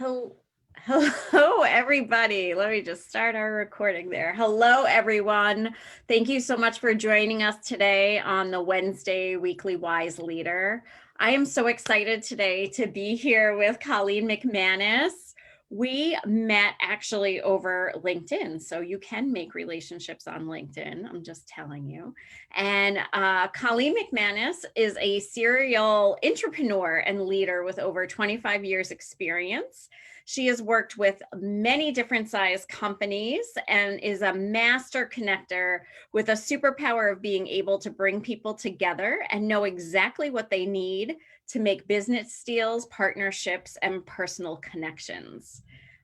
Hello, hello, everybody. Let me just start our recording there. Hello, everyone. Thank you so much for joining us today on the Wednesday Weekly Wise Leader. I am so excited today to be here with Coleen McManus. We met actually over LinkedIn, so you can make relationships on LinkedIn. I'm just telling you. And Coleen McManus is a serial entrepreneur and leader with over 25 years experience. She has worked with many different size companies and is a master connector with a superpower of being able to bring people together and know exactly what they need to make business deals, partnerships, and personal connections.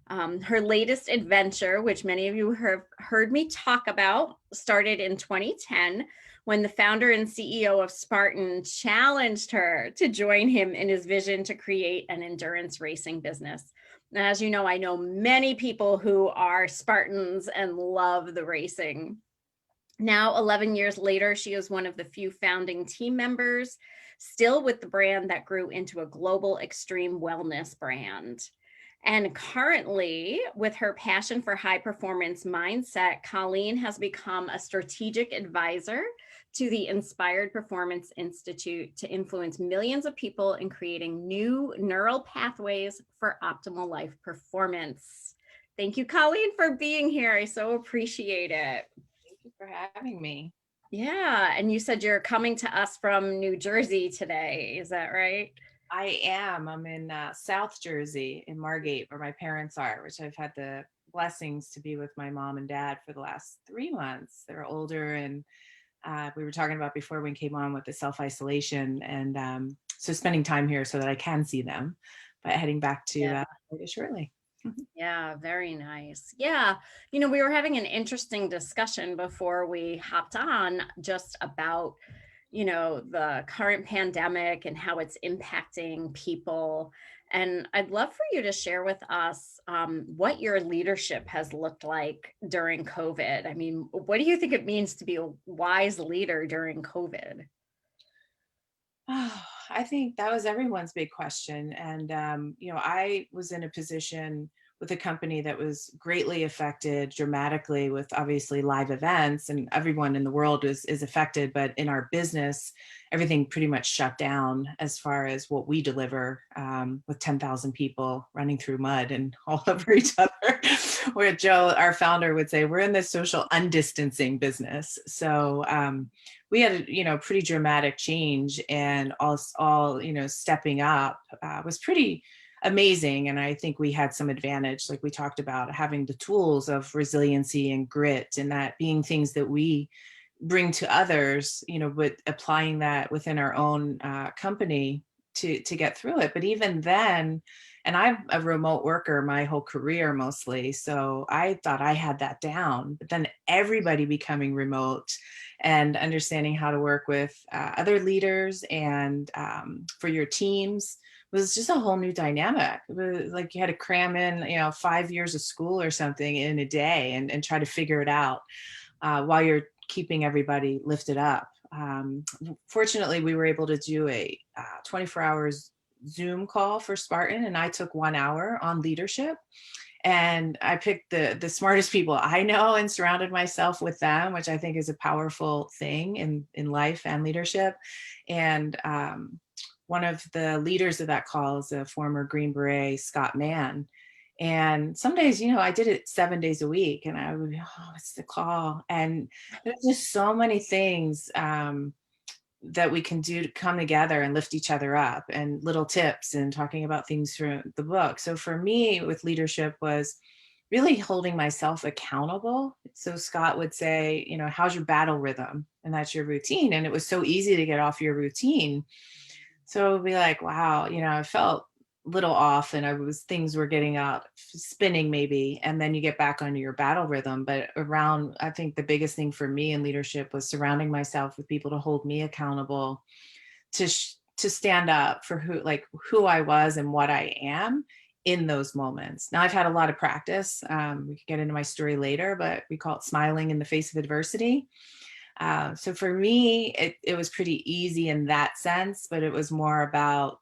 Her latest adventure, which many of you have heard me talk about, started in 2010 when the founder and CEO of Spartan challenged her to join him in his vision to create an endurance racing business. And as you know, I know many people who are Spartans and love the racing. Now, 11 years later, she is one of the few founding team members, still with the brand that grew into a global extreme wellness brand. And currently, with her passion for high performance mindset, Coleen has become a strategic advisor to the Inspired Performance Institute to influence millions of people in creating new neural pathways for optimal life performance. Thank you, Coleen, for being here. I so appreciate it. Thank you for having me. Yeah, and you said you're coming to us from New Jersey today. Is that right? I am. I'm in South Jersey in Margate, where my parents are, which I've had the blessings to be with my mom and dad for the last 3 months. They're older, and we were talking about before we came on with the self-isolation, and so spending time here so that I can see them, but heading back to Florida shortly. Yeah, very nice. Yeah, we were having an interesting discussion before we hopped on just about, the current pandemic and how it's impacting people. And I'd love for you to share with us what your leadership has looked like during COVID. I mean, what do you think it means to be a wise leader during COVID? Oh, I think that was everyone's big question. And, I was in a position with a company that was greatly affected dramatically with obviously live events, and everyone in the world is affected. But in our business, everything pretty much shut down as far as what we deliver, with 10,000 people running through mud and all over each other. Where Joe, our founder, would say, we're in this social undistancing business. So, we had a pretty dramatic change, and all stepping up was pretty amazing. And I think we had some advantage, like we talked about, having the tools of resiliency and grit, and that being things that we bring to others, but applying that within our own company to get through it. But even then, and I'm a remote worker my whole career mostly, so I thought I had that down. But then everybody becoming remote and understanding how to work with other leaders and for your teams was just a whole new dynamic. It was like you had to cram in, 5 years of school or something in a day, and try to figure it out while you're keeping everybody lifted up. Fortunately, we were able to do a 24 hours Zoom call for Spartan, and I took 1 hour on leadership. And I picked the smartest people I know and surrounded myself with them, which I think is a powerful thing in life and leadership. And one of the leaders of that call is a former Green Beret, Scott Mann. And some days, I did it 7 days a week, and I would be, oh, it's the call. And there's just so many things that we can do to come together and lift each other up, and little tips and talking about things from the book. So for me with leadership was really holding myself accountable. So Scott would say, how's your battle rhythm? And that's your routine. And it was so easy to get off your routine. So it'd be like, wow, I felt little off, and things were getting out spinning maybe, and then you get back onto your battle rhythm. But I think the biggest thing for me in leadership was surrounding myself with people to hold me accountable, to stand up for who I was and what I am in those moments. Now I've had a lot of practice. We could get into my story later, but we call it smiling in the face of adversity. So for me, it was pretty easy in that sense, but it was more about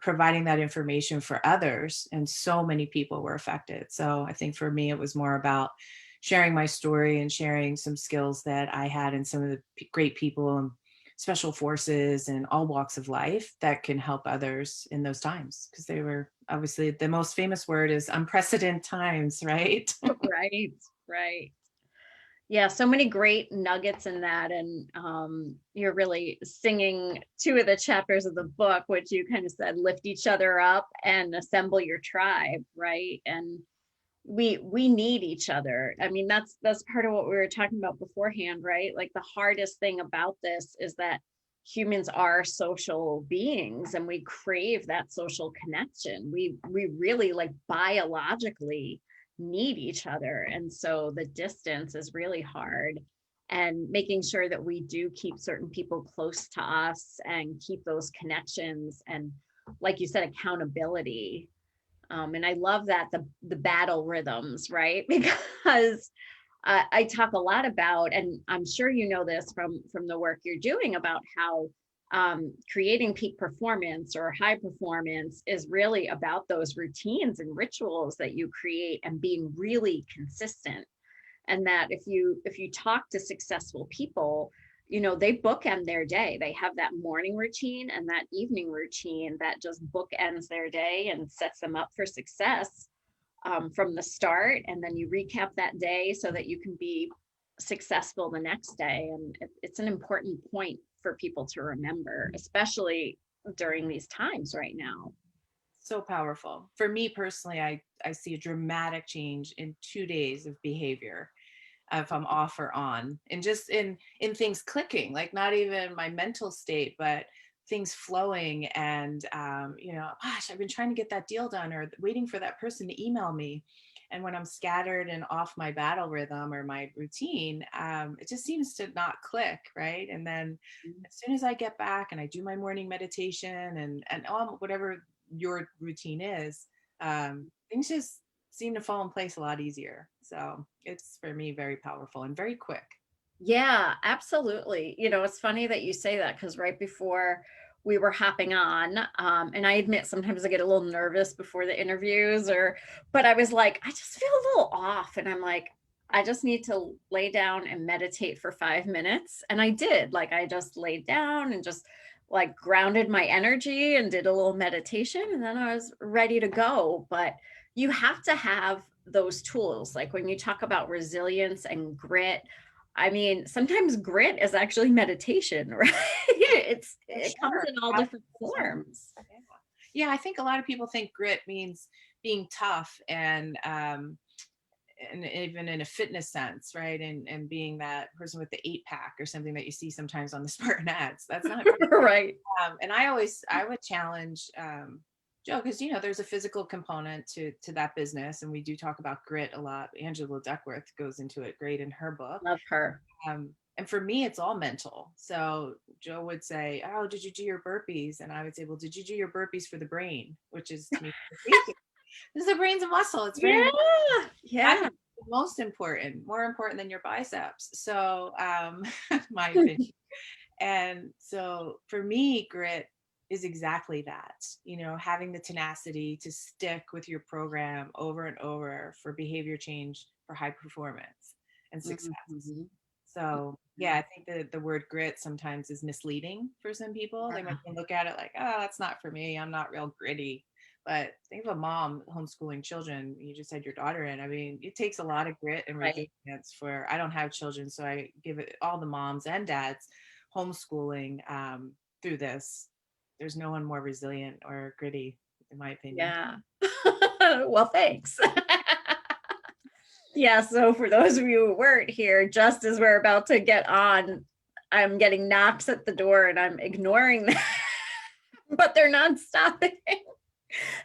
providing that information for others, and so many people were affected. So I think for me, it was more about sharing my story and sharing some skills that I had and some of the great people and special forces and all walks of life that can help others in those times, because they were obviously, the most famous word is unprecedented times, right? Right, right. Yeah, so many great nuggets in that. And you're really singing two of the chapters of the book, which you kind of said, lift each other up and assemble your tribe, right? And we need each other. I mean, that's part of what we were talking about beforehand, right? Like the hardest thing about this is that humans are social beings and we crave that social connection. We really like biologically need each other. And so the distance is really hard. And making sure that we do keep certain people close to us and keep those connections and, like you said, accountability. And I love that the battle rhythms, right? Because I talk a lot about, and I'm sure you know this from the work you're doing, about how creating peak performance or high performance is really about those routines and rituals that you create and being really consistent. And that if you talk to successful people, they bookend their day. They have that morning routine and that evening routine that just bookends their day and sets them up for success from the start. And then you recap that day so that you can be successful the next day. And it's an important point for people to remember, especially during these times right now. So powerful. For me personally, I see a dramatic change in 2 days of behavior, if I'm off or on, and just in things clicking, like not even my mental state, but things flowing. And gosh, I've been trying to get that deal done or waiting for that person to email me. And when I'm scattered and off my battle rhythm or my routine, it just seems to not click, right? And then as soon as I get back and I do my morning meditation and whatever your routine is, things just seem to fall in place a lot easier. So it's for me very powerful and very quick. Yeah, absolutely. It's funny that you say that because right before we were hopping on, and I admit sometimes I get a little nervous before the interviews, but I was like, I just feel a little off. And I'm like, I just need to lay down and meditate for 5 minutes. And I did. Like, I just laid down and just like grounded my energy and did a little meditation. And then I was ready to go. But you have to have those tools. Like when you talk about resilience and grit, I mean, sometimes grit is actually meditation, right? For It comes sure. in all different 100%. forms. Yeah, I think a lot of people think grit means being tough and even in a fitness sense, right? And being that person with the 8 pack or something that you see sometimes on the Spartan ads. That's not grit. Right. And I would challenge Joe, because there's a physical component to that business, and we do talk about grit a lot. Angela Duckworth goes into it great in her book. Love her. And for me, it's all mental. So Joe would say, "Oh, did you do your burpees?" And I would say, "Well, did you do your burpees for the brain?" Which is to me, because the brain's a muscle. It's very important. Yeah. That's Yeah. most important, more important than your biceps. So, my opinion. And so for me, grit is exactly that, having the tenacity to stick with your program over and over for behavior change, for high performance and success. Mhm. So yeah, I think that the word grit sometimes is misleading for some people. They might look at it like, oh, that's not for me. I'm not real gritty. But think of a mom homeschooling children. You just had your daughter in. I mean, it takes a lot of grit and Right. resilience for, I don't have children, so I give it all the moms and dads homeschooling through this. There's no one more resilient or gritty, in my opinion. Yeah. Well, thanks. Yeah. So for those of you who weren't here, just as we're about to get on, I'm getting knocks at the door and I'm ignoring them, but they're not stopping.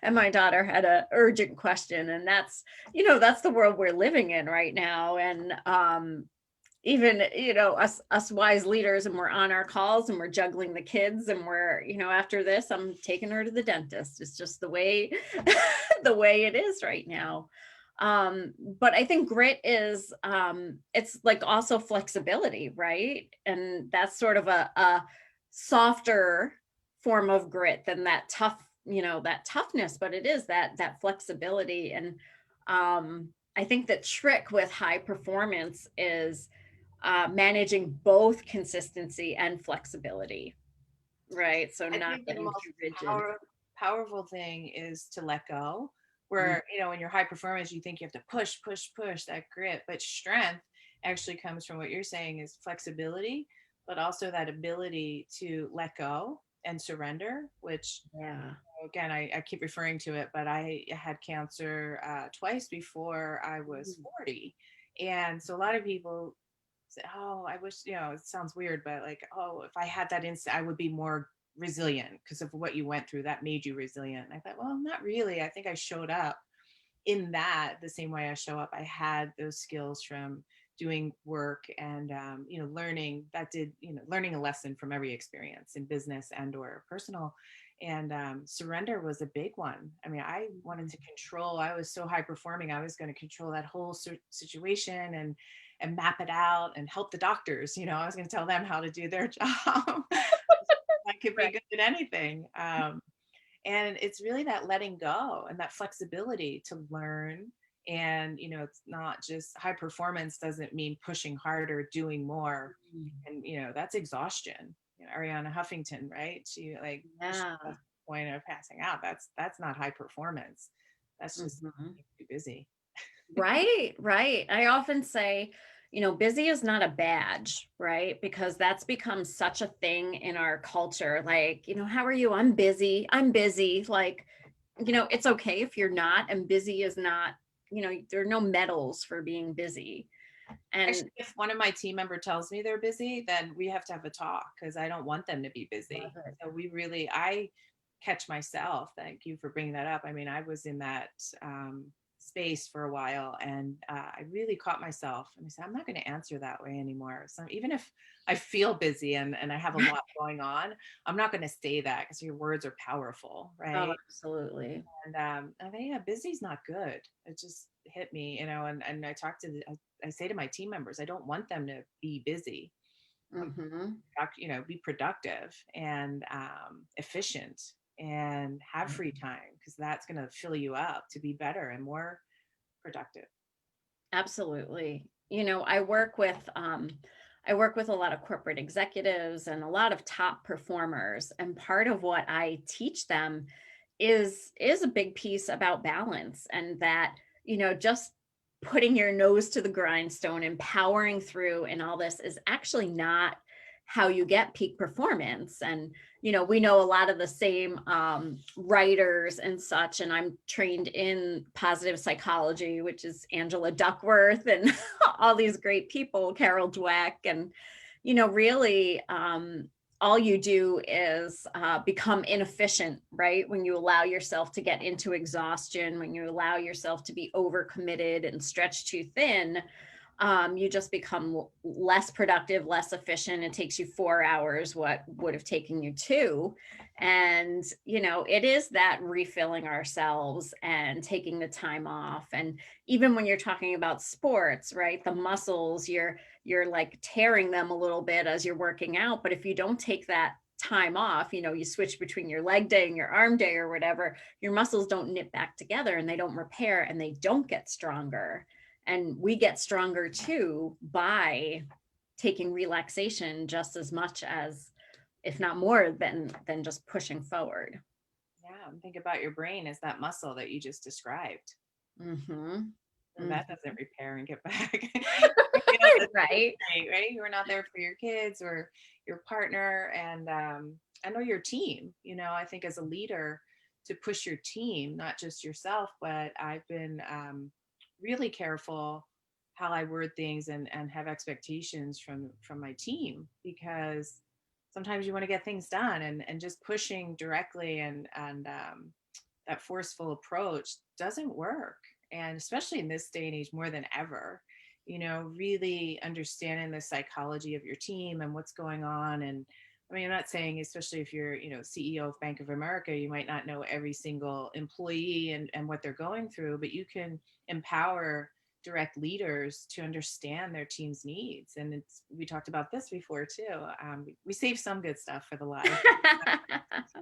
And my daughter had a urgent question, and that's the world we're living in right now. And even us wise leaders, and we're on our calls and we're juggling the kids, and we're after this I'm taking her to the dentist. It's just the way the way it is right now. But I think grit is it's like also flexibility, right? And that's sort of a softer form of grit than that that toughness, but it is that flexibility. And I think the trick with high performance is managing both consistency and flexibility, right? So I not think the getting most too rigid. powerful thing is to let go. Mm, Where, in your high performance, you think you have to push, push, push that grit, but strength actually comes from what you're saying is flexibility, but also that ability to let go and surrender, which yeah. again, I keep referring to it, but I had cancer twice before I was Mm, 40. And so a lot of people say, oh, I wish, it sounds weird, but like, oh, if I had that instant, I would be more resilient because of what you went through that made you resilient. And I thought, well, not really. I think I showed up in that the same way I show up. I had those skills from doing work and learning learning a lesson from every experience in business and or personal. And surrender was a big one. I mean, I wanted mm. to control. I was so high performing, I was going to control that whole situation and map it out and help the doctors. I was going to tell them how to do their job. I could be Right. good at anything. And it's really that letting go and that flexibility to learn. And it's not just high performance doesn't mean pushing harder, doing more. Mm, And that's exhaustion. Ariana Huffington, right? She like pushed yeah. to the point of passing out. That's not high performance. That's just Mhm. too busy. Right, right. I often say, busy is not a badge, right? Because that's become such a thing in our culture. Like, how are you? I'm busy. I'm busy. Like, it's okay if you're not, and busy is not, there are no medals for being busy. Actually, And if one of my team member tells me they're busy, then we have to have a talk because I don't want them to be busy. love it. So I catch myself. Thank you for bringing that up. I mean, I was in that space for a while and I really caught myself and I said, I'm not going to answer that way anymore. So even if I feel busy and I have a lot going on, I'm not going to say that because your words are powerful, Oh, right? absolutely. And I think, yeah, busy's not good. It just hit me, and I talk to I say to my team members, I don't want them to be busy. Mm-hmm. Be productive and efficient and have free time because that's going to fill you up to be better and more productive. Absolutely. I work with a lot of corporate executives and a lot of top performers, and part of what I teach them is a big piece about balance, and that, just putting your nose to the grindstone and powering through and all this is actually not how you get peak performance. And we know a lot of the same writers and such, and I'm trained in positive psychology, which is Angela Duckworth and all these great people, Carol Dweck. And really, all you do is become inefficient, right? When you allow yourself to get into exhaustion, when you allow yourself to be overcommitted and stretched too thin, you just become less productive, less efficient. It takes you 4 hours what would have taken you two. And, it is that refilling ourselves and taking the time off. And even when you're talking about sports, right? The muscles, you're like tearing them a little bit as you're working out. But if you don't take that time off, you switch between your leg day and your arm day or whatever, your muscles don't knit back together and they don't repair and they don't get stronger. And we get stronger too by taking relaxation just as much as, if not more than just pushing forward. Yeah, and think about your brain as that muscle that you just described. Mm-hmm. And that doesn't repair and get back. Right. Right? You were not there for your kids or your partner, and I know your team. I think as a leader, to push your team, not just yourself, but I've been really careful how I word things and have expectations from my team because sometimes you want to get things done and just pushing directly and that forceful approach doesn't work. And especially in this day and age more than ever, really understanding the psychology of your team and what's going on. And I mean, I'm not saying, especially if you're, CEO of Bank of America, you might not know every single employee and what they're going through, but you can empower direct leaders to understand their team's needs. And we talked about this before too. We save some good stuff for the live.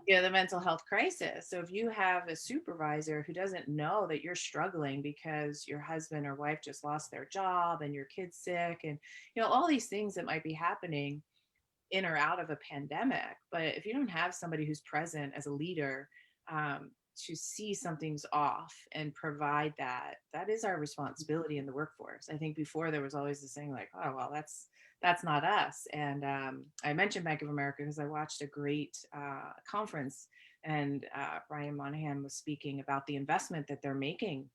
The mental health crisis. So if you have a supervisor who doesn't know that you're struggling because your husband or wife just lost their job and your kid's sick, and all these things that might be happening in or out of a pandemic, but if you don't have somebody who's present as a leader, to see something's off and provide that is our responsibility in the workforce. I think before there was always this thing like, oh well, that's not us. And I mentioned Bank of America because I watched a great conference, and Brian Monahan was speaking about the investment that they're making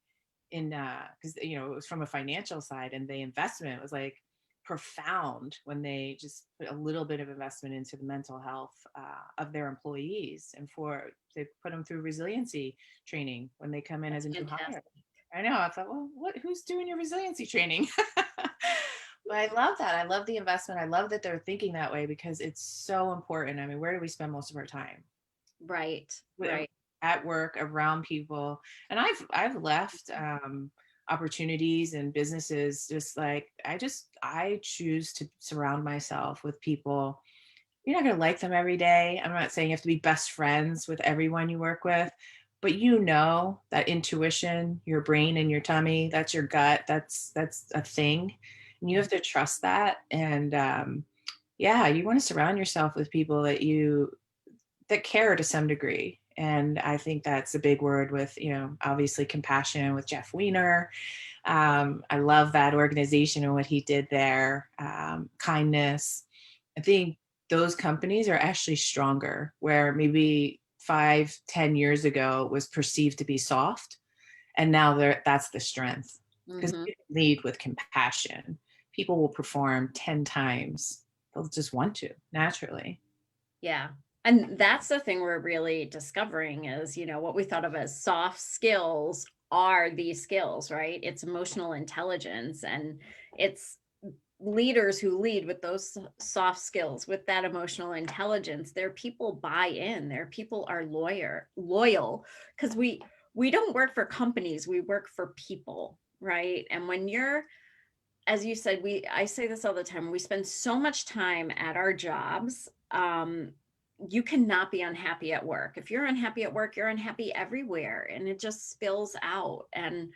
in because it was from a financial side, and the investment was like profound when they just put a little bit of investment into the mental health of their employees, and they put them through resiliency training when they come in as a new hire. I know. I thought, well, who's doing your resiliency training? But I love that. I love the investment. I love that they're thinking that way because it's so important. I mean, where do we spend most of our time? Right. At work, around people. And I've left opportunities and businesses just like I choose to surround myself with people. You're not going to like them every day. I'm not saying you have to be best friends with everyone you work with, but that intuition, your brain and your tummy, that's your gut, that's a thing, and you have to trust that. And you want to surround yourself with people that care to some degree. And I think that's a big word with, obviously compassion with Jeff Weiner. I love that organization and what he did there. Kindness. I think those companies are actually stronger, where maybe 5-10 years ago it was perceived to be soft. And now that's the strength, because you lead with compassion. People will perform 10 times. They'll just want to naturally. Yeah. And that's the thing we're really discovering is, what we thought of as soft skills are these skills, right? It's emotional intelligence, and it's leaders who lead with those soft skills, with that emotional intelligence. Their people buy in, their people are loyal, because we don't work for companies, we work for people, right? And when you're, as you said, I say this all the time, we spend so much time at our jobs. You cannot be unhappy at work. If you're unhappy at work, you're unhappy everywhere, and it just spills out. And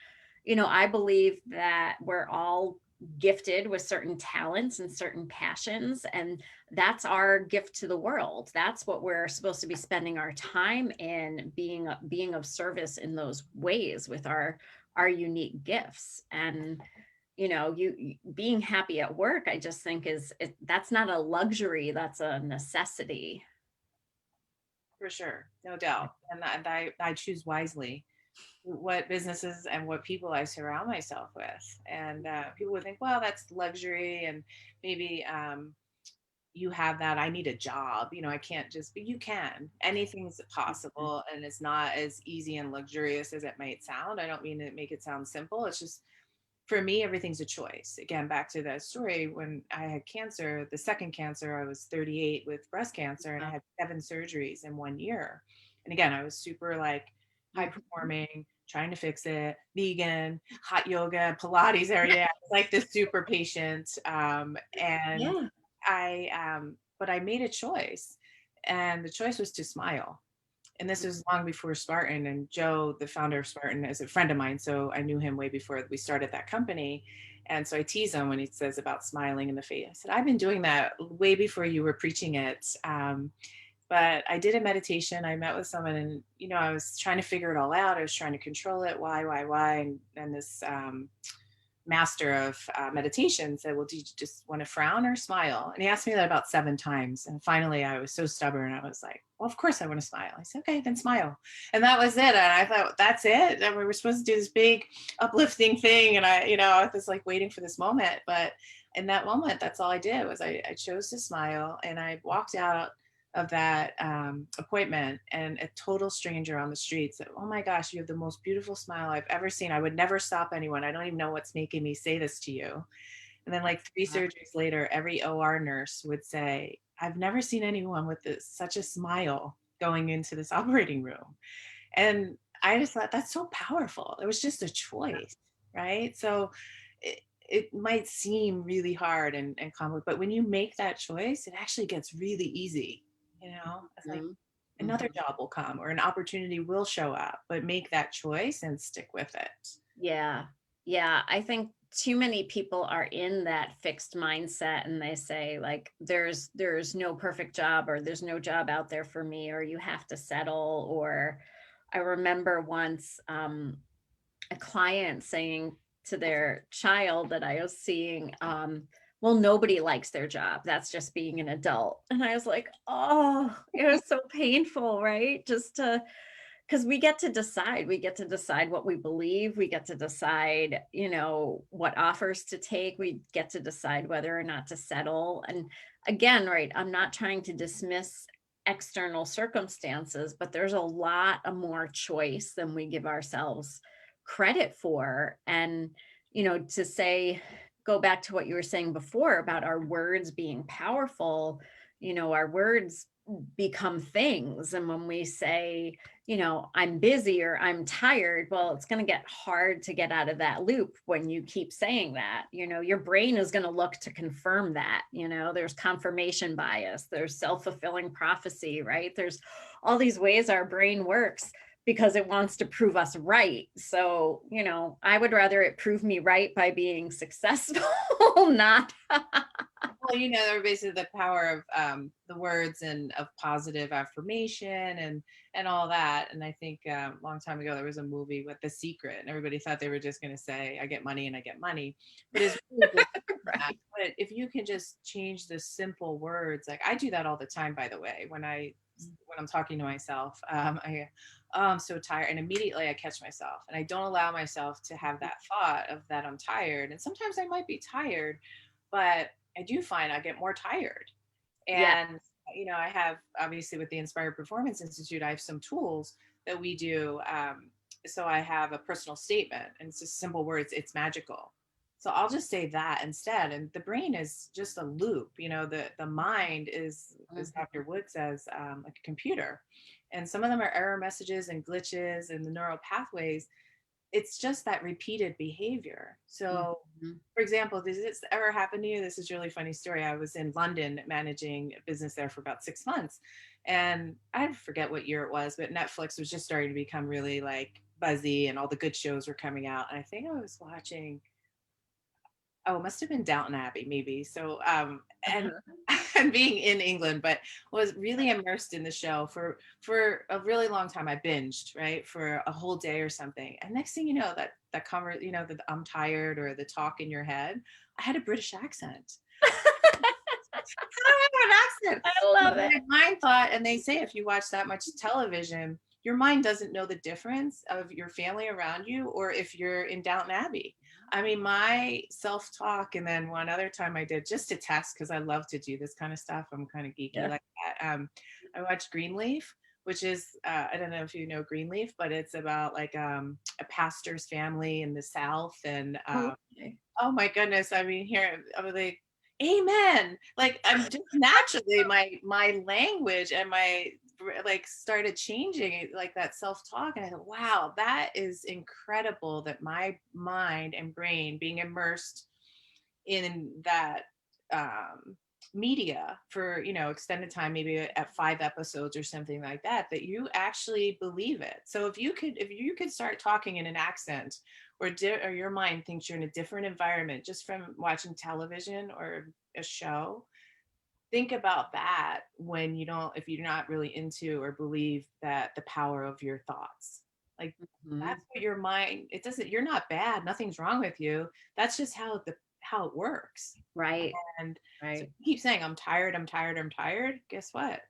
I believe that we're all gifted with certain talents and certain passions, and that's our gift to the world. That's what we're supposed to be spending our time in, being of service in those ways with our unique gifts. And you being happy at work, I just think that's not a luxury, that's a necessity. For sure, no doubt. And I choose wisely what businesses and what people I surround myself with. And people would think, well, that's luxury, and maybe you have that. I need a job. I can't just. But you can. Anything's possible, and it's not as easy and luxurious as it might sound. I don't mean to make it sound simple. It's just, for me, everything's a choice. Again, back to that story, when I had cancer, the second cancer, I was 38 with breast cancer, and I had 7 surgeries in 1 year. And again, I was super like high performing, trying to fix it, vegan, hot yoga, Pilates area, like the super patient. But I made a choice, and the choice was to smile. And this was long before Spartan, and Joe, the founder of Spartan, is a friend of mine. So I knew him way before we started that company. And so I tease him when he says about smiling in the face. I said, I've been doing that way before you were preaching it. But I did a meditation. I met with someone, and, I was trying to figure it all out. I was trying to control it. Why? And this master of meditation said, well, do you just want to frown or smile? And he asked me that about 7 times. And finally, I was so stubborn. I was like, well, of course I want to smile. I said, okay, then smile. And that was it. And I thought, that's it. And we were supposed to do this big uplifting thing. And I was like waiting for this moment. But in that moment, that's all I did was I chose to smile. And I walked out of that appointment, and a total stranger on the street said, oh my gosh, you have the most beautiful smile I've ever seen. I would never stop anyone. I don't even know what's making me say this to you. And then like 3 surgeries later, every OR nurse would say, I've never seen anyone with such a smile going into this operating room. And I just thought, that's so powerful. It was just a choice, right? So it might seem really hard and complicated, but when you make that choice, it actually gets really easy. It's like Mhm. another Mhm. job will come or an opportunity will show up, but make that choice and stick with it. Yeah. Yeah. I think too many people are in that fixed mindset and they say like there's no perfect job or there's no job out there for me or you have to settle or I remember once a client saying to their child that I was seeing, well, nobody likes their job. That's just being an adult. And I was like, oh, it was so painful, right? Just to because we get to decide. We get to decide what we believe. We get to decide, what offers to take. We get to decide whether or not to settle. And again, right, I'm not trying to dismiss external circumstances, but there's a lot of more choice than we give ourselves credit for. And, to say, go back to what you were saying before about our words being powerful, our words become things. And when we say, I'm busy or I'm tired, well, it's going to get hard to get out of that loop when you keep saying that. Your brain is going to look to confirm that. There's confirmation bias, there's self-fulfilling prophecy, right? There's all these ways our brain works because it wants to prove us right. So, I would rather it prove me right by being successful, not. Well, they're basically the power of the words and of positive affirmation and all that. And I think a long time ago there was a movie with The Secret, and everybody thought they were just going to say, "I get money and I get money," but it's really just that. Right. But if you can just change the simple words, like I do that all the time, by the way, when I'm talking to myself, oh, I'm so tired, and immediately I catch myself, and I don't allow myself to have that thought of that I'm tired, and sometimes I might be tired, but I do find I get more tired. Yeah. And, I have obviously with the Inspired Performance Institute, I have some tools that we do. So I have a personal statement and it's just simple words, it's magical. So I'll just say that instead. And the brain is just a loop. The mind is, as Mhm. Dr. Wood says, like a computer. And some of them are error messages and glitches in the neural pathways. It's just that repeated behavior. So, Mhm. for example, does this ever happen to you? This is a really funny story. I was in London managing a business there for about 6 months. And I forget what year it was, but Netflix was just starting to become really like buzzy and all the good shows were coming out. And I think I was watching, oh, it must have been Downton Abbey, maybe. So, and Uh-huh. and being in England, but was really immersed in the show for a really long time. I binged, right, for a whole day or something. And next thing you know, that I'm tired or the talk in your head, I had a British accent. I don't have an accent. I But love it. my mind thought, and they say if you watch that much television, your mind doesn't know the difference of your family around you or if you're in Downton Abbey. I mean, my self talk, and then one other time I did just to test because I love to do this kind of stuff. I'm kind of geeky Yeah. like that. I watched Greenleaf, which is, I don't know if you know Greenleaf, but it's about like a pastor's family in the South. And Okay. oh my goodness. I mean, here I was like, amen. Like I'm just naturally my language and my like started changing it, like that self-talk. And I thought, wow, that is incredible that my mind and brain being immersed in that um media for extended time, maybe at 5 episodes or something like that, that you actually believe it. So if you could start talking in an accent, or your mind thinks you're in a different environment just from watching television or a show, think about that when you don't if you're not really into or believe that the power of your thoughts, like Mhm. that's what your mind, it doesn't, you're not bad, nothing's wrong with you, that's just how it works. Right. And so Right. you keep saying, I'm tired, I'm tired, I'm tired. Guess what?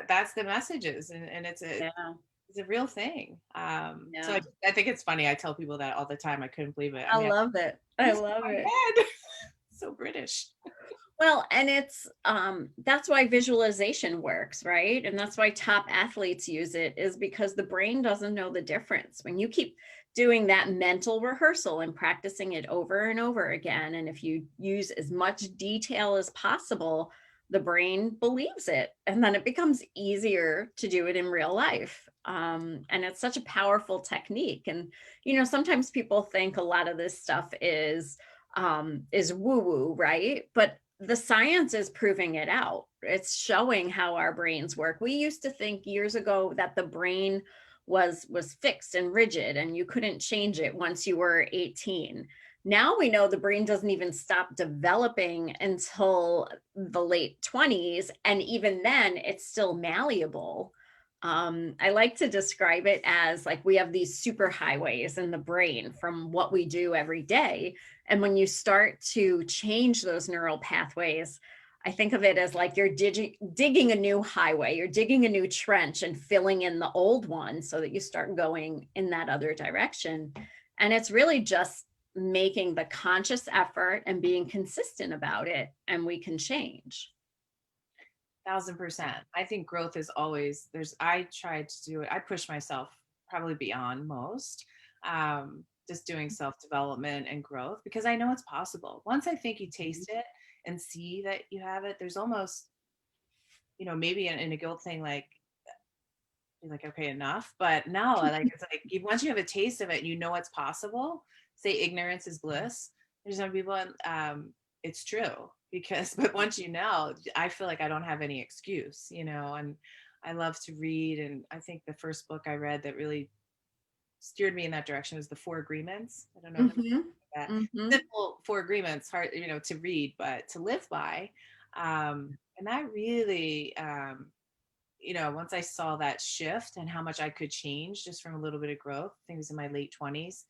That's the messages. And Yeah. it's a real thing. So Yeah. I think it's funny. I tell people that all the time. I couldn't believe it. I I mean, love it. I this is love it. my head. So British. Well, and it's that's why visualization works, right? And that's why top athletes use it is because the brain doesn't know the difference. When you keep doing that mental rehearsal and practicing it over and over again, and if you use as much detail as possible, the brain believes it and then it becomes easier to do it in real life. And it's such a powerful technique. And, sometimes people think a lot of this stuff is woo woo, right? But the science is proving it out. It's showing how our brains work. We used to think years ago that the brain was fixed and rigid and you couldn't change it once you were 18. Now we know the brain doesn't even stop developing until the late 20s, and even then it's still malleable. I like to describe it as like we have these super highways in the brain from what we do every day. And when you start to change those neural pathways, I think of it as like you're digging a new highway, you're digging a new trench and filling in the old one so that you start going in that other direction. And it's really just making the conscious effort and being consistent about it, and we can change. 1000%. I think growth is always I tried to do it. I push myself probably beyond most. Just doing self-development and growth because I know it's possible. Once I think you taste it and see that you have it, there's almost, maybe in a guilt thing, like, you're like, okay, enough. But no, like, it's like, once you have a taste of it and you know it's possible, say ignorance is bliss. There's some people, it's true because, but once you know, I feel like I don't have any excuse, and I love to read. And I think the first book I read that really steered me in that direction was The Four Agreements. I don't know if Mm-hmm. that Mm-hmm. simple four agreements, hard, to read, but to live by. And that really, once I saw that shift and how much I could change just from a little bit of growth, I think it was in my late 20s.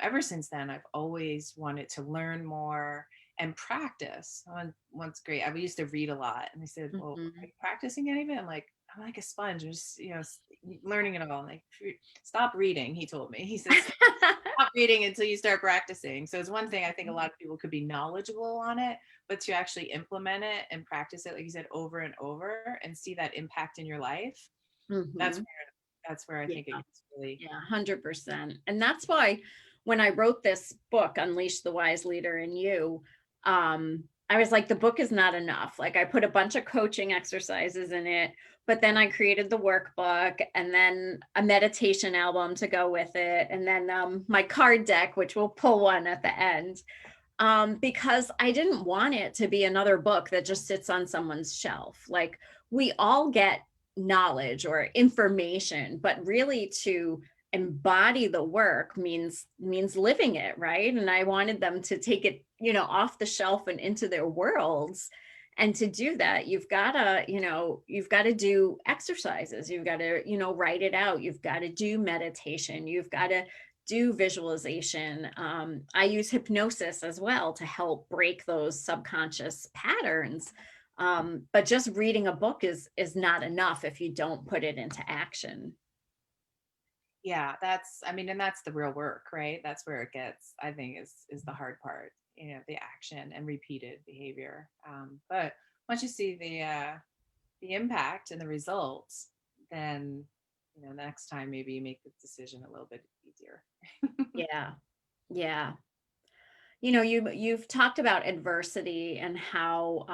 Ever since then, I've always wanted to learn more and practice. Once great, I used to read a lot, and they said, "Well, Mm-hmm. are you practicing any of it?" I'm like a sponge. I'm just, learning it all. Like, stop reading. He told me. He says, stop reading until you start practicing. So it's one thing I think a lot of people could be knowledgeable on it, but to actually implement it and practice it, like you said, over and over and see that impact in your life, that's Mm-hmm. where I Yeah. think it gets really. Yeah, 100%. And that's why when I wrote this book, Unleash the Wise Leader in You, I was like, the book is not enough. Like I put a bunch of coaching exercises in it, but then I created the workbook and then a meditation album to go with it. And then my card deck, which we'll pull one at the end, because I didn't want it to be another book that just sits on someone's shelf. Like we all get knowledge or information, but really to embody the work means living it, right? And I wanted them to take it, off the shelf and into their worlds. And to do that, you've got to do exercises, you've got to, write it out, you've got to do meditation, you've got to do visualization. I use hypnosis as well to help break those subconscious patterns. But just reading a book is not enough if you don't put it into action. Yeah, and that's the real work, right? That's where it gets, I think, is the hard part, the action and repeated behavior. But once you see the impact and the results, then next time maybe you make the decision a little bit easier. Yeah. Yeah. You've talked about adversity and how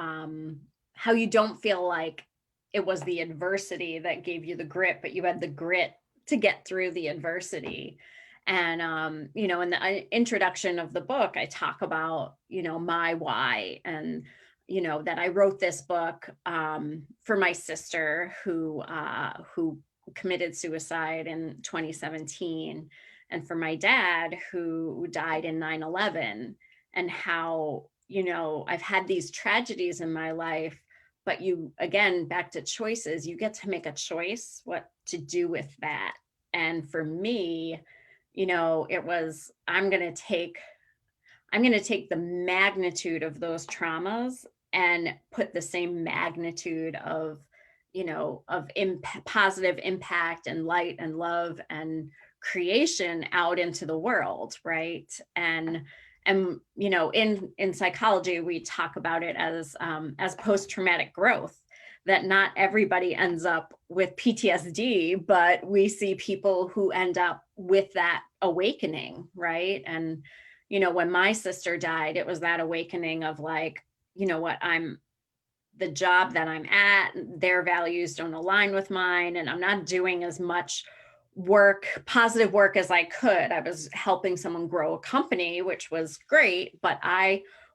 you don't feel like it was the adversity that gave you the grit, but you had the grit to get through the adversity. And in the introduction of the book, I talk about, my why, and that I wrote this book for my sister who committed suicide in 2017, and for my dad who died in 9/11, and how, I've had these tragedies in my life, but again, back to choices, you get to make a choice what to do with that. And for me, it was, I'm going to take the magnitude of those traumas and put the same magnitude of, positive impact and light and love and creation out into the world, right? And in psychology we talk about it as post-traumatic growth, that not everybody ends up with PTSD, but we see people who end up with that awakening, right? And when my sister died, it was that awakening of like, what, the job that I'm at, their values don't align with mine, and I'm not doing as much positive work as I could. I was helping someone grow a company, which was great, but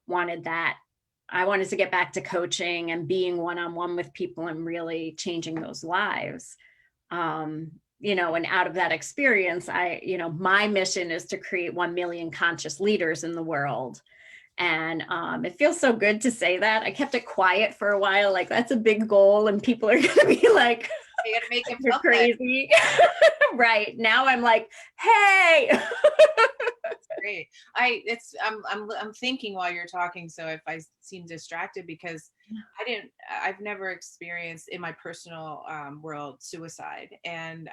wanted that. I wanted to get back to coaching and being one on one with people and really changing those lives. And out of that experience, my mission is to create 1 million conscious leaders in the world. And it feels so good to say that. I kept it quiet for a while, like that's a big goal, and people are going to be like, You got to make it "You're public. crazy." Right now, I'm like, "Hey." Great. I'm thinking while you're talking, so if I seem distracted, because I've never experienced in my personal world suicide, and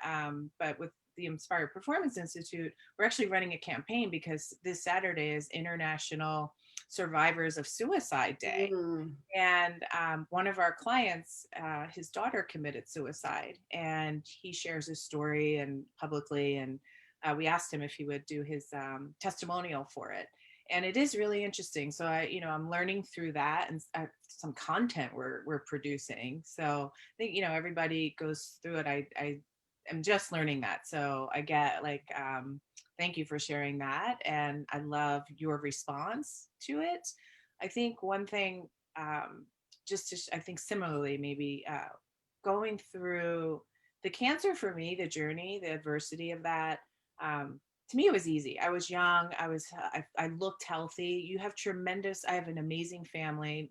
but with the Inspired Performance Institute, we're actually running a campaign because this Saturday is International Survivors of Suicide Day. Mm. And one of our clients, his daughter committed suicide, and he shares his story and publicly. And we asked him if he would do his testimonial for it. And it is really interesting. So I'm learning through that, and some content we're producing. So I think, everybody goes through it. I am just learning that. So I get like, thank you for sharing that. And I love your response to it. I think one thing, I think similarly, maybe going through the cancer for me, the journey, the adversity of that, to me, it was easy. I was young. I looked healthy. I have an amazing family.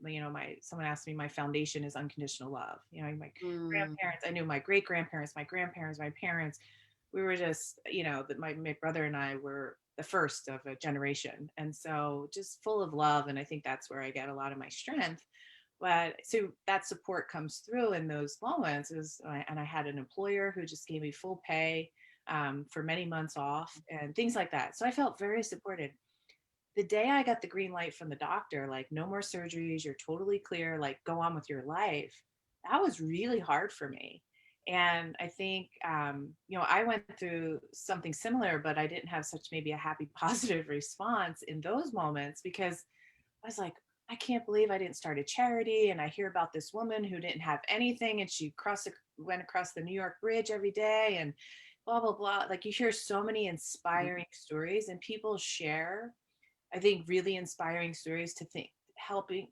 Someone asked me, my foundation is unconditional love. My Mm. grandparents, I knew my great grandparents, my grandparents, my parents. We were just, that my brother and I were the first of a generation. And so just full of love. And I think that's where I get a lot of my strength. But so that support comes through in those moments and I had an employer who just gave me full pay for many months off and things like that. So I felt very supported. The day I got the green light from the doctor, like no more surgeries, you're totally clear, like go on with your life. That was really hard for me. And I think, I went through something similar, but I didn't have such maybe a happy, positive response in those moments, because I was like, I can't believe I didn't start a charity. And I hear about this woman who didn't have anything, and she went across the New York Bridge every day, and blah, blah, blah. Like you hear so many inspiring stories, and people share, I think, really inspiring stories to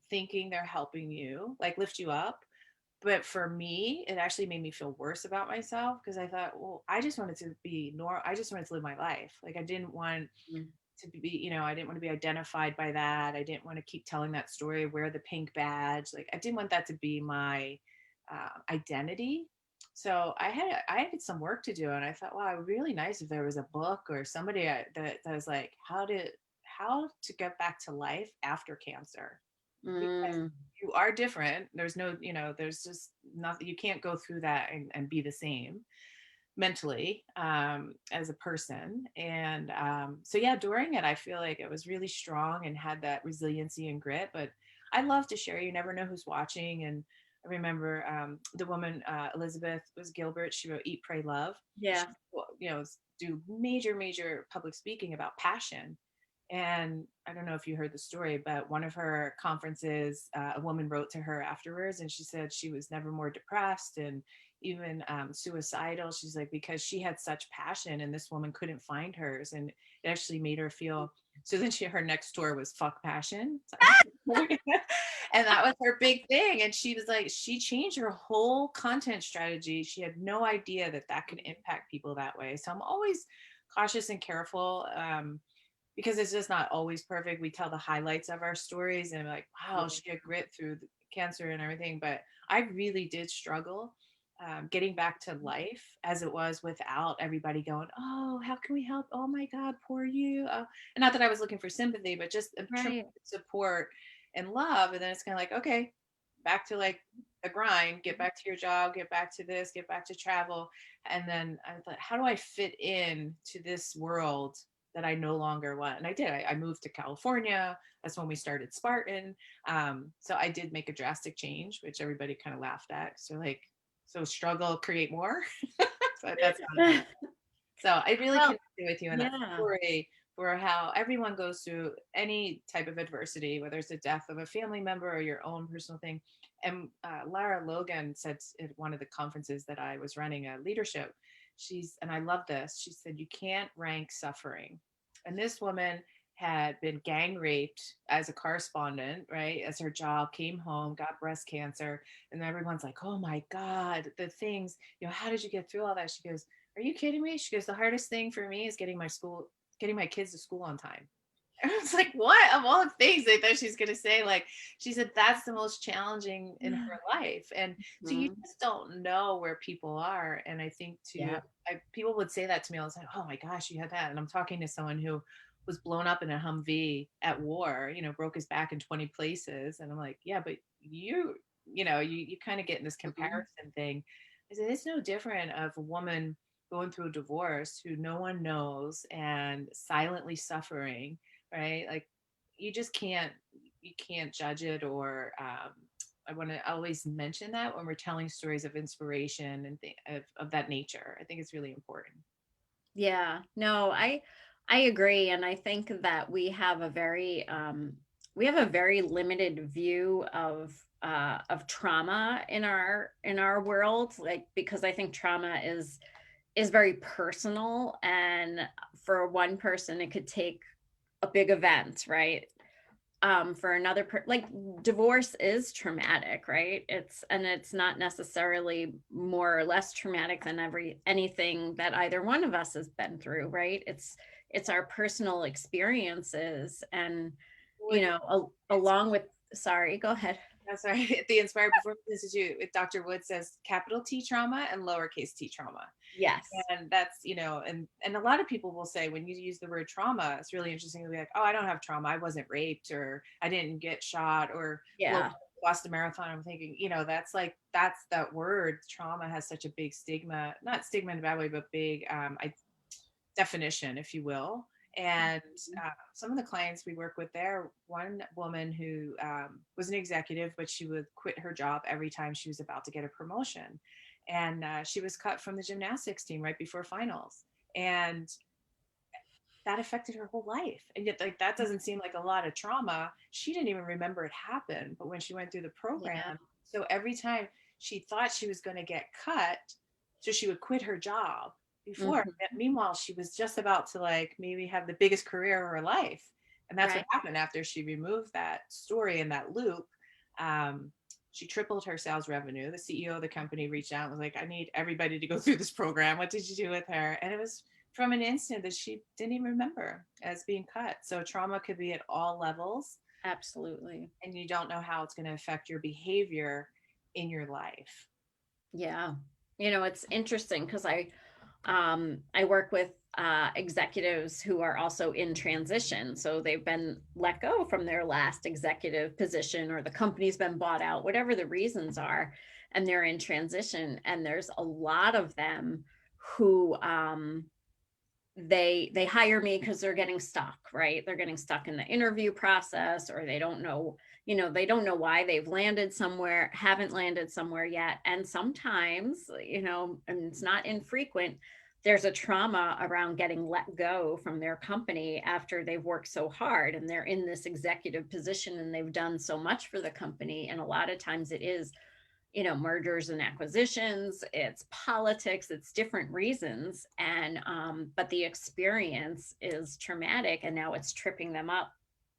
thinking they're helping you, like lift you up. But for me, it actually made me feel worse about myself, because I thought, well, I just wanted to be normal. I just wanted to live my life. Like I didn't want Mm. to be, I didn't want to be identified by that. I didn't want to keep telling that story, wear the pink badge. Like I didn't want that to be my identity. So I had some work to do, and I thought, wow, it would be really nice if there was a book or somebody that was like, how to get back to life after cancer, because Mm. you are different. There's no, there's just nothing. You can't go through that and be the same mentally as a person. And so yeah, during it I feel like it was really strong and had that resiliency and grit. But I love to share. You never know who's watching. And I remember the woman, Elizabeth was Gilbert, she wrote Eat Pray Love. She, Yeah. do major public speaking about passion. And I don't know if you heard the story, but one of her conferences, a woman wrote to her afterwards, and she said she was never more depressed and even suicidal. She's like, because she had such passion and this woman couldn't find hers. And it actually made her feel, so then her next tour was fuck passion. And that was her big thing. And she was like, she changed her whole content strategy. She had no idea that that could impact people that way. So I'm always cautious and careful. Because it's just not always perfect. We tell the highlights of our stories and like, wow, she had grit through the cancer and everything. But I really did struggle getting back to life as it was without everybody going, oh, how can we help? Oh my God, poor you. And not that I was looking for sympathy, but just a tremendous Right. support and love. And then it's kind of like, okay, back to like the grind, get back to your job, get back to this, get back to travel. And then I thought, how do I fit in to this world that I no longer want? And I did. I moved to California. That's when we started Spartan. So I did make a drastic change, which everybody kind of laughed at. So like, so struggle, create more. So that's not it. So I really Well, connected with you in that yeah. story for how everyone goes through any type of adversity, whether it's the death of a family member or your own personal thing. And Lara Logan said at one of the conferences that I was running, a leadership, and I love this, she said, you can't rank suffering. And this woman had been gang raped as a correspondent, right? As her job, came home, got breast cancer. And everyone's like, oh my God, the things, how did you get through all that? She goes, are you kidding me? She goes, the hardest thing for me is getting my kids to school on time. And I was like, what? Of all the things I thought she was going to say, like, she said, that's the most challenging in her life. And so you Mhm. just don't know where people are. And I think Yeah. people would say that to me all the time. Oh my gosh, you had that. And I'm talking to someone who was blown up in a Humvee at war, broke his back in 20 places. And I'm like, yeah, but you kind of get in this Mhm. comparison thing. I said, it's no different of a woman going through a divorce who no one knows and silently suffering, right? Like you can't judge it. Or I want to always mention that when we're telling stories of inspiration and of that nature. I think it's really important. Yeah, no, I agree, and I think that we have a very limited view of trauma in our world, like because I think trauma is very personal, and for one person it could take a big event, right? For another like divorce is traumatic, right? It's not necessarily more or less traumatic than anything that either one of us has been through, right? It's our personal experiences, and Would along with, sorry, go ahead. sorry, the Inspired Performance Institute, Dr. Wood says capital T trauma and lowercase t trauma. Yes. And that's, and a lot of people will say when you use the word trauma, it's really interesting to be like, oh, I don't have trauma. I wasn't raped, or I didn't get shot, or well, Yeah. lost a marathon. I'm thinking, that's that word. Trauma has such a big stigma, not stigma in a bad way, but big definition, if you will. And some of the clients we work with there, one woman who was an executive, but she would quit her job every time she was about to get a promotion. And she was cut from the gymnastics team right before finals. And that affected her whole life. And yet, like, that doesn't seem like a lot of trauma. She didn't even remember it happened. But when she went through the Yeah. program, so every time she thought she was going to get cut, so she would quit her job before. Mhm. Meanwhile, she was just about to like maybe have the biggest career of her life. And that's what Right. happened after she removed that story and that loop. Um, she tripled her sales revenue. The CEO of the company reached out and was like, I need everybody to go through this program. What did you do with her? And it was from an instant that she didn't even remember as being cut. So trauma could be at all levels, Absolutely. and you don't know how it's going to affect your behavior in your life. Yeah. It's interesting because I work with executives who are also in transition. So they've been let go from their last executive position, or the company's been bought out, whatever the reasons are, and they're in transition. And there's a lot of them who they hire me because they're getting stuck, right? They're getting stuck in the interview process, or they don't know why they've landed somewhere, haven't landed somewhere yet. And sometimes, and it's not infrequent, there's a trauma around getting let go from their company after they've worked so hard and they're in this executive position and they've done so much for the company. And a lot of times it is, mergers and acquisitions, it's politics, it's different reasons. And, but the experience is traumatic, and now it's tripping them up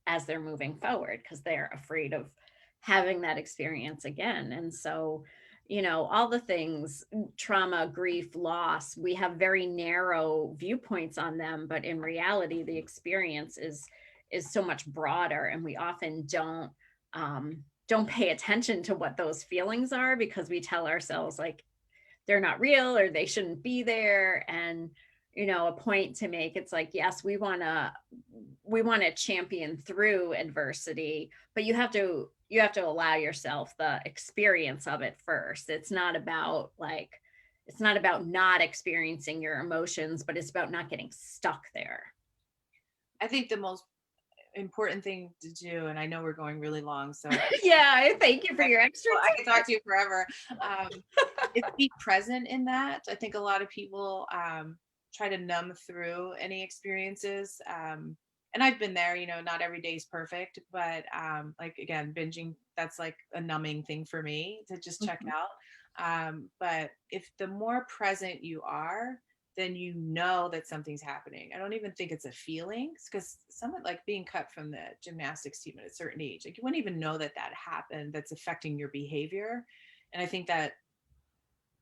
as they're moving forward because they're afraid of having that experience again. And so, all the things, trauma, grief, loss, we have very narrow viewpoints on them, but in reality, the experience is so much broader, and we often don't pay attention to what those feelings are because we tell ourselves like they're not real or they shouldn't be there. And a point to make, it's like, yes, we want to champion through adversity, but you have to allow yourself the experience of it first. It's not about not experiencing your emotions, but it's about not getting stuck there. I think the most important thing to do, and I know we're going really long, so Yeah, thank you for your I expertise. can talk to you forever. Is be present in that. I think a lot of people try to numb through any experiences. And I've been there, not every day is perfect, but like again, binging, that's like a numbing thing for me to just check Mhm. out. But if the more present you are, then you know that something's happening. I don't even think it's a feeling, because someone like being cut from the gymnastics team at a certain age, like you wouldn't even know that that happened, that's affecting your behavior. And I think that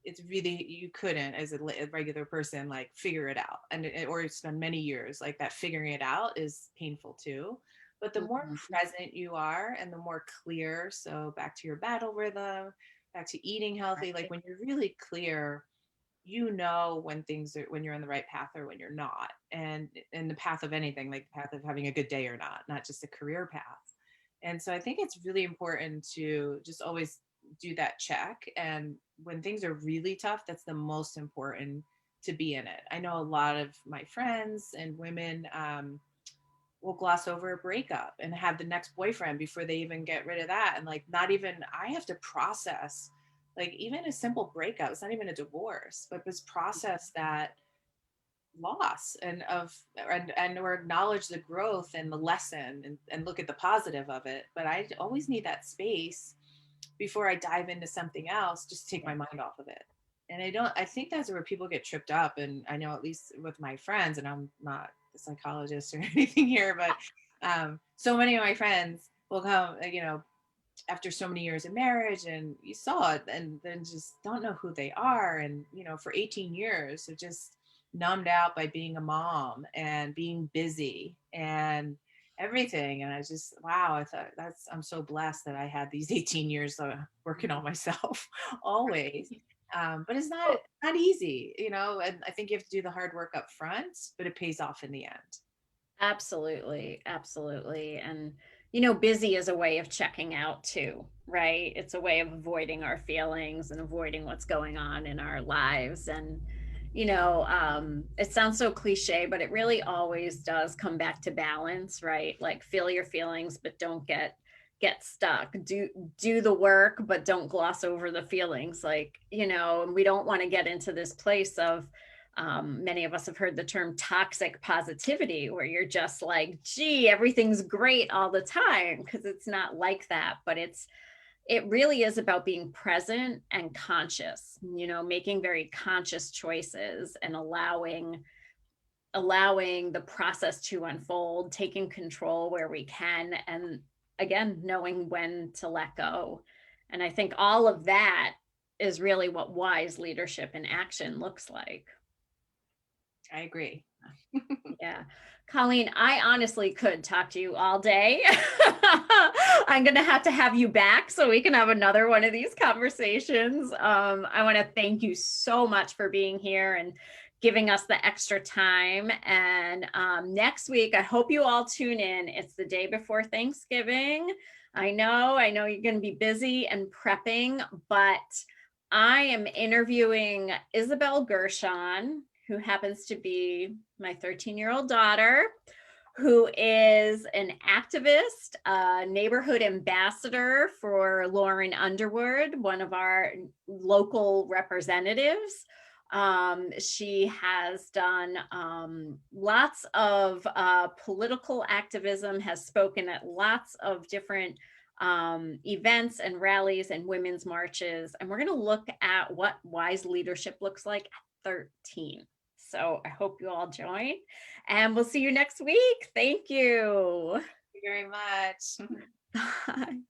it's really, you couldn't as a regular person like figure it out, or spend many years like that figuring it out is painful too. But the more Mhm. present you are and the more clear, so back to your battle rhythm, back to eating healthy, like Right. when you're really clear, when things are, when you're on the right path or when you're not, and in the path of anything, like the path of having a good day or not just a career path. And so I think it's really important to just always do that check. And when things are really tough, that's the most important, to be in it. I know a lot of my friends and women will gloss over a breakup and have the next boyfriend before they even get rid of that. And like, not even, I have to process, like, even a simple breakup, it's not even a divorce, but just process that loss and or acknowledge the growth and the lesson, and look at the positive of it. But I always need that space before I dive into something else, just take Yeah. my mind off of it. And I think that's where people get tripped up. And I know, at least with my friends, and I'm not a psychologist or anything here, but so many of my friends will come, after so many years of marriage, and you saw it, and then just don't know who they are. And, for 18 years, they're just numbed out by being a mom and being busy and everything. And I just, wow, I thought I'm so blessed that I had these 18 years working on myself always. But it's not easy, and I think you have to do the hard work up front, but it pays off in the end. Absolutely, absolutely. And, busy is a way of checking out too, right? It's a way of avoiding our feelings and avoiding what's going on in our lives. And, it sounds so cliche, but it really always does come back to balance, right? Like feel your feelings, but don't get stuck. Do the work, but don't gloss over the feelings. Like, and we don't want to get into this place of many of us have heard the term toxic positivity, where you're just like, gee, everything's great all the time, because it's not like that. But it really is about being present and conscious, making very conscious choices and allowing the process to unfold, taking control where we can, and again, knowing when to let go. And I think all of that is really what wise leadership in action looks like. I agree. Yeah. Coleen, I honestly could talk to you all day. I'm going to have you back so we can have another one of these conversations. I want to thank you so much for being here and giving us the extra time. And next week, I hope you all tune in. It's the day before Thanksgiving. I know you're going to be busy and prepping, but I am interviewing Isabel Gershon, who happens to be my 13-year-old daughter, who is an activist, a neighborhood ambassador for Lauren Underwood, one of our local representatives. She has done lots of political activism, has spoken at lots of different events and rallies and women's marches. And we're going to look at what wise leadership looks like at 13. So I hope you all join, and we'll see you next week. Thank you. Thank you very much. Bye.